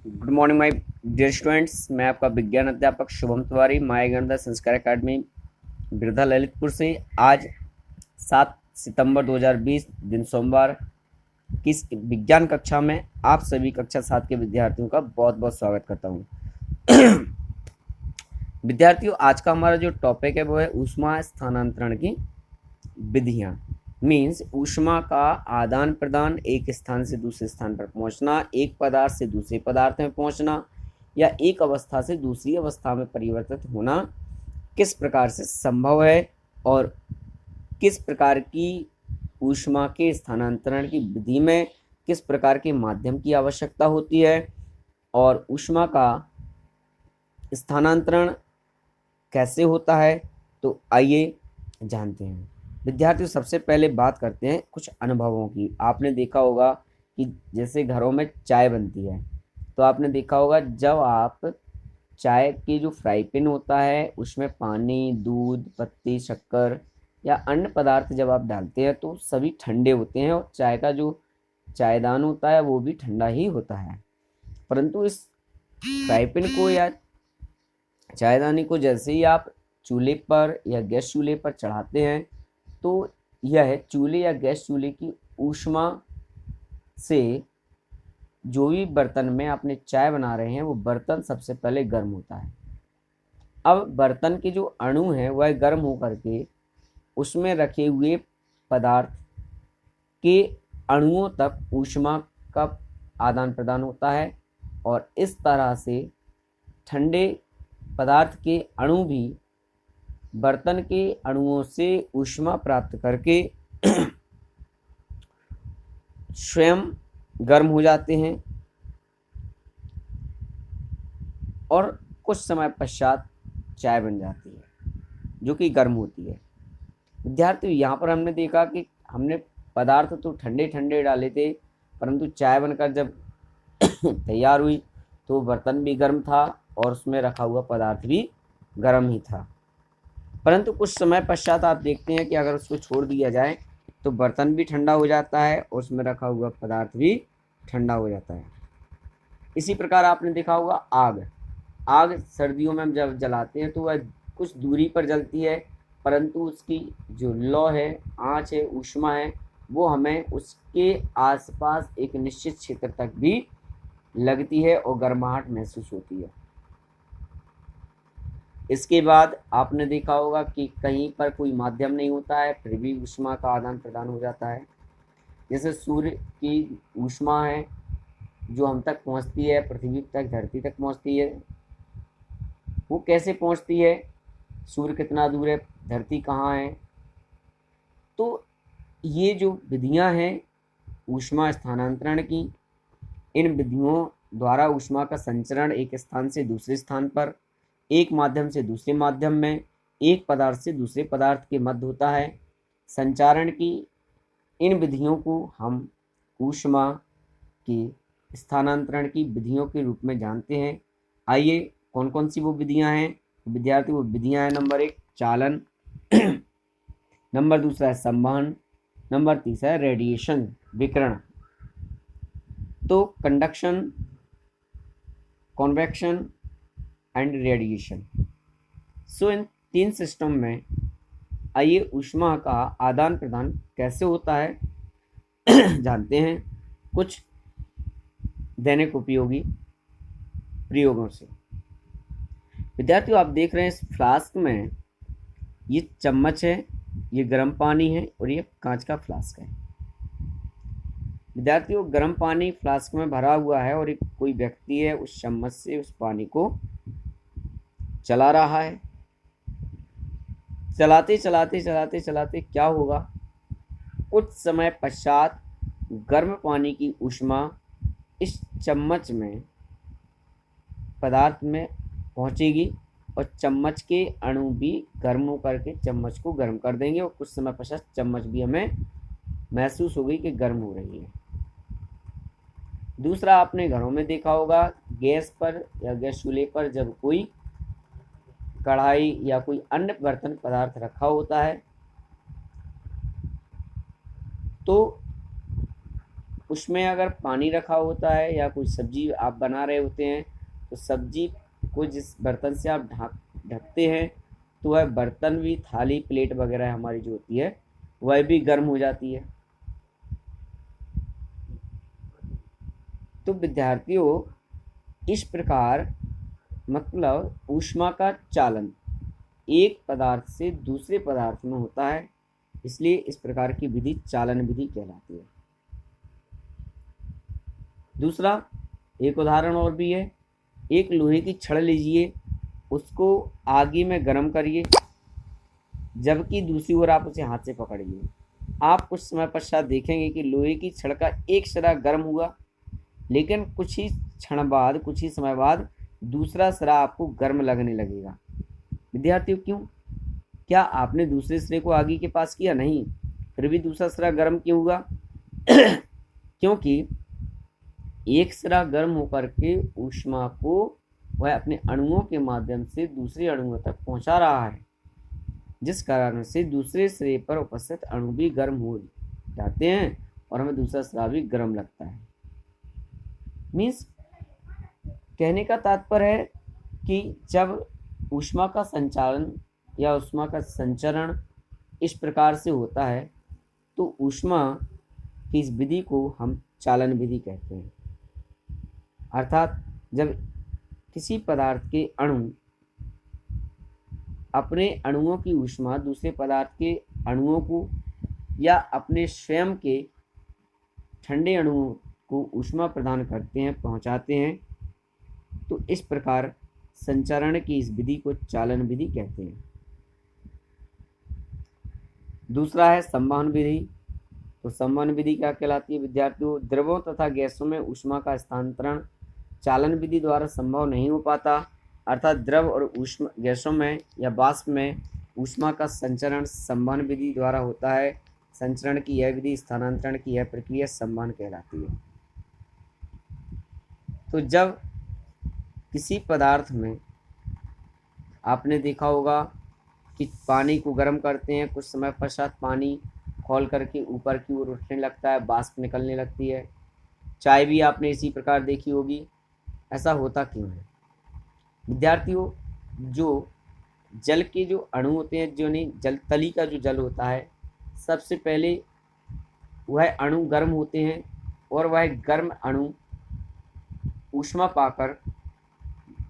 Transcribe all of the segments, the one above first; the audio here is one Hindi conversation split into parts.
Good morning my dear students. मैं आपका विज्ञान अध्यापक शुभम तिवारी माय गणित संस्कार अकादमी बिरधा ललितपुर से आज 7 सितंबर 2020 दिन सोमवार की इस विज्ञान कक्षा में आप सभी कक्षा 7 के विद्यार्थियों का बहुत बहुत स्वागत करता हूं। विद्यार्थियों, आज का हमारा जो टॉपिक है वो है ऊष्मा स्थानांतरण की विधियां। मीन्स ऊष्मा का आदान प्रदान, एक स्थान से दूसरे स्थान पर पहुंचना, एक पदार्थ से दूसरे पदार्थ में पहुंचना या एक अवस्था से दूसरी अवस्था में परिवर्तित होना किस प्रकार से संभव है और किस प्रकार की ऊष्मा के स्थानांतरण की विधि में किस प्रकार के माध्यम की आवश्यकता होती है और ऊष्मा का स्थानांतरण कैसे होता है। तो आइए जानते हैं। विद्यार्थियों, सबसे पहले बात करते हैं कुछ अनुभवों की। आपने देखा होगा कि जैसे घरों में चाय बनती है तो आपने देखा होगा जब आप चाय की जो फ्राई पैन होता है उसमें पानी, दूध, पत्ती, शक्कर या अन्य पदार्थ जब आप डालते हैं तो सभी ठंडे होते हैं और चाय का जो चायदान होता है वो भी ठंडा ही होता है। परंतु इस फ्राई पैन को या चायदानी को जैसे ही आप चूल्हे पर या गैस चूल्हे पर चढ़ाते हैं तो यह चूल्हे या गैस चूल्हे की ऊष्मा से जो भी बर्तन में आपने चाय बना रहे हैं वो बर्तन सबसे पहले गर्म होता है। अब बर्तन के जो अणु हैं वह गर्म होकर के उसमें रखे हुए पदार्थ के अणुओं तक ऊष्मा का आदान प्रदान होता है और इस तरह से ठंडे पदार्थ के अणु भी बर्तन के अणुओं से ऊष्मा प्राप्त करके स्वयं गर्म हो जाते हैं और कुछ समय पश्चात चाय बन जाती है जो कि गर्म होती है। विद्यार्थियों, यहाँ पर हमने देखा कि हमने पदार्थ तो ठंडे ठंडे डाले थे परंतु चाय बनकर जब तैयार हुई तो बर्तन भी गर्म था और उसमें रखा हुआ पदार्थ भी गर्म ही था। परंतु कुछ समय पश्चात आप देखते हैं कि अगर उसको छोड़ दिया जाए तो बर्तन भी ठंडा हो जाता है और उसमें रखा हुआ पदार्थ भी ठंडा हो जाता है। इसी प्रकार आपने देखा होगा आग सर्दियों में हम जब जलाते हैं तो वह कुछ दूरी पर जलती है परंतु उसकी जो लौ है, आँच है, ऊष्मा है वो हमें उसके आसपास एक निश्चित क्षेत्र तक भी लगती है और गर्माहट महसूस होती है। इसके बाद आपने देखा होगा कि कहीं पर कोई माध्यम नहीं होता है फिर भी ऊष्मा का आदान प्रदान हो जाता है। जैसे सूर्य की ऊष्मा है जो हम तक पहुंचती है, पृथ्वी तक, धरती तक पहुंचती है। वो कैसे पहुंचती है? सूर्य कितना दूर है, धरती कहाँ है? तो ये जो विधियां हैं ऊष्मा स्थानांतरण की, इन विधियों द्वारा ऊष्मा का संचरण एक स्थान से दूसरे स्थान पर, एक माध्यम से दूसरे माध्यम में, एक पदार्थ से दूसरे पदार्थ के मध्य होता है। संचारण की इन विधियों को हम ऊष्मा की स्थानांतरण की विधियों के रूप में जानते हैं। आइए कौन कौन सी वो विधियां हैं विद्यार्थी। वो विधियां हैं, नंबर 1 चालन, नंबर 2 है संवहन, नंबर 3 है रेडिएशन, विकिरण। तो conduction, convection and radiation. So in 3 system में आइए ऊष्मा का आदान प्रदान कैसे होता है जानते हैं कुछ दैनिक उपयोगी प्रयोगों से। विद्यार्थियों, आप देख रहे हैं इस फ्लास्क में ये चम्मच है, ये गर्म पानी है और ये कांच का फ्लास्क है। विद्यार्थियों, गर्म पानी फ्लास्क में भरा हुआ है और एक कोई व्यक्ति है उस चम्मच से उस पानी को चला रहा है। चलाते चलाते चलाते चलाते क्या होगा? कुछ समय पश्चात गर्म पानी की ऊष्मा इस चम्मच में पदार्थ में पहुंचेगी और चम्मच के अणु भी गर्म होकर के चम्मच को गर्म कर देंगे और कुछ समय पश्चात चम्मच भी हमें महसूस हो गई कि गर्म हो रही है। दूसरा, आपने घरों में देखा होगा गैस पर या गैस चूल्हे पर जब कोई कढ़ाई या कोई अन्य बर्तन पदार्थ रखा होता है तो उसमें अगर पानी रखा होता है या कोई सब्जी आप बना रहे होते हैं तो सब्जी को जिस बर्तन से आप ढकते हैं तो वह बर्तन भी, थाली प्लेट वगैरह हमारी जो होती है वह भी गर्म हो जाती है। तो विद्यार्थियों, इस प्रकार मतलब ऊष्मा का चालन एक पदार्थ से दूसरे पदार्थ में होता है, इसलिए इस प्रकार की विधि चालन विधि कहलाती है। दूसरा एक उदाहरण और भी है। एक लोहे की छड़ लीजिए, उसको आगे में गर्म करिए, जबकि दूसरी ओर आप उसे हाथ से पकड़िए। आप कुछ समय पश्चात देखेंगे कि लोहे की छड़ का एक सिरा गर्म हुआ, लेकिन कुछ ही समय बाद दूसरा सिरा आपको गर्म लगने लगेगा। विद्यार्थियों, क्यों? क्या आपने दूसरे सिरे को आगे के पास किया? नहीं, फिर भी दूसरा सिरा गर्म क्यों हुआ? क्योंकि एक सिरा गर्म होकर के ऊष्मा को वह अपने अणुओं के माध्यम से दूसरे अणुओं तक पहुंचा रहा है, जिस कारण से दूसरे सिरे पर उपस्थित अणु भी गर्म हो जाते हैं और हमें दूसरा सिरा भी गर्म लगता है। मीन्स कहने का तात्पर्य है कि जब ऊष्मा का संचालन या ऊष्मा का संचरण इस प्रकार से होता है तो ऊष्मा की इस विधि को हम चालन विधि कहते हैं। अर्थात जब किसी पदार्थ के अणु अपने अणुओं की ऊष्मा दूसरे पदार्थ के अणुओं को या अपने स्वयं के ठंडे अणुओं को ऊष्मा प्रदान करते हैं, पहुंचाते हैं, तो इस प्रकार संचरण की इस विधि को चालन विधि कहते हैं। दूसरा है संवहन विधि। तो संवहन विधि क्या कहलाती है विद्यार्थियों? द्रवों तथा गैसों में ऊष्मा का स्थानांतरण चालन विधि द्वारा संभव नहीं हो पाता, अर्थात द्रव और गैसों में या वाष्प में ऊष्मा का संचरण संवहन विधि द्वारा होता है। संचरण की यह विधि, स्थानांतरण की यह प्रक्रिया संवहन कहलाती है। तो जब किसी पदार्थ में आपने देखा होगा कि पानी को गर्म करते हैं, कुछ समय पश्चात पानी खौल करके ऊपर की ओर उठने लगता है, वाष्प निकलने लगती है। चाय भी आपने इसी प्रकार देखी होगी। ऐसा होता क्यों है विद्यार्थियों? जो जल के जो अणु होते हैं, जो नहीं जल तली का जो जल होता है, सबसे पहले वह अणु गर्म होते हैं और वह गर्म अणु ऊष्मा पाकर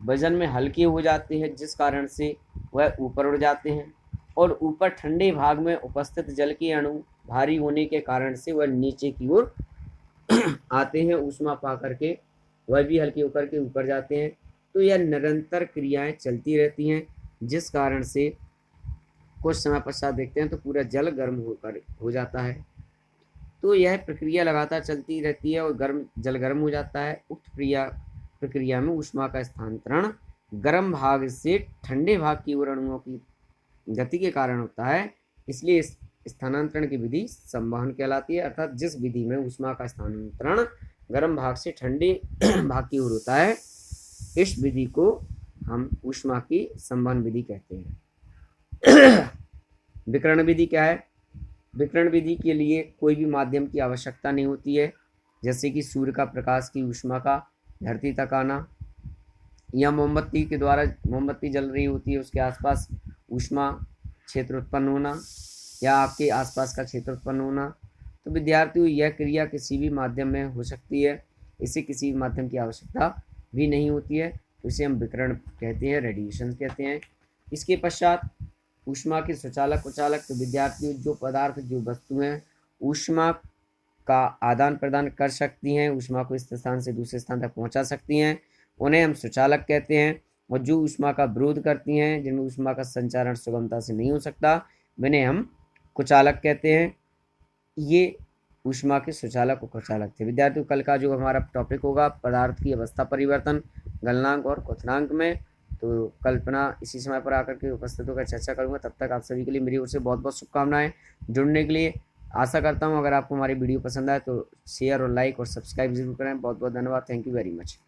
वजन में हल्के हो जाते हैं, जिस कारण से वह ऊपर उड़ जाते हैं और ऊपर ठंडे भाग में उपस्थित जल के अणु भारी होने के कारण से वह नीचे की ओर आते हैं, ऊष्मा पा करके वह भी हल्के होकर के ऊपर जाते हैं। तो यह निरंतर क्रियाएं चलती रहती हैं, जिस कारण से कुछ समय पश्चात देखते हैं तो पूरा जल गर्म हो जाता है। तो यह प्रक्रिया लगातार चलती रहती है और जल गर्म हो जाता है। उक्त प्रक्रिया में ऊष्मा का स्थानांतरण गर्म भाग से ठंडे भाग की ओर अणुओं की गति के कारण होता है, इसलिए इस स्थानांतरण की विधि संवहन कहलाती है। अर्थात जिस विधि में ऊष्मा का स्थानांतरण गर्म भाग से ठंडे भाग की ओर होता है, इस विधि को हम ऊष्मा की संवहन विधि कहते हैं। विकिरण विधि क्या है? विकिरण विधि के लिए कोई भी माध्यम की आवश्यकता नहीं होती है, जैसे कि सूर्य का प्रकाश की ऊष्मा का धरती तक आना, या मोमबत्ती के द्वारा मोमबत्ती जल रही होती है उसके आसपास ऊष्मा क्षेत्र उत्पन्न होना, या आपके आसपास का क्षेत्र उत्पन्न होना। तो विद्यार्थियों, यह क्रिया किसी भी माध्यम में हो सकती है, इसे किसी भी माध्यम की आवश्यकता भी नहीं होती है, तो इसे हम विकिरण कहते हैं, रेडिएशन कहते हैं। इसके पश्चात ऊष्मा के सुचालक कुचालक। तो विद्यार्थियों, जो पदार्थ, जो वस्तुएं ऊष्मा का आदान प्रदान कर सकती हैं, ऊष्मा को इस स्थान से दूसरे स्थान तक पहुंचा सकती हैं, उन्हें हम सुचालक कहते हैं। और जो ऊष्मा का विरोध करती हैं, जिनमें ऊष्मा का संचारण सुगमता से नहीं हो सकता, उन्हें हम कुचालक कहते हैं। ये ऊष्मा के सुचालक और कुचालक थे। विद्यार्थियों, कल का जो हमारा टॉपिक होगा पदार्थ की अवस्था परिवर्तन गलनांक और क्वथनांक में, तो कल्पना इसी समय पर आकर के उपस्थित होकर चर्चा करूंगा। तब तक आप सभी के लिए मेरी ओर से बहुत बहुत शुभकामनाएं। जुड़ने के लिए आशा करता हूं। अगर आपको हमारी वीडियो पसंद आए तो शेयर और लाइक और सब्सक्राइब जरूर करें। बहुत बहुत धन्यवाद। Thank you very much.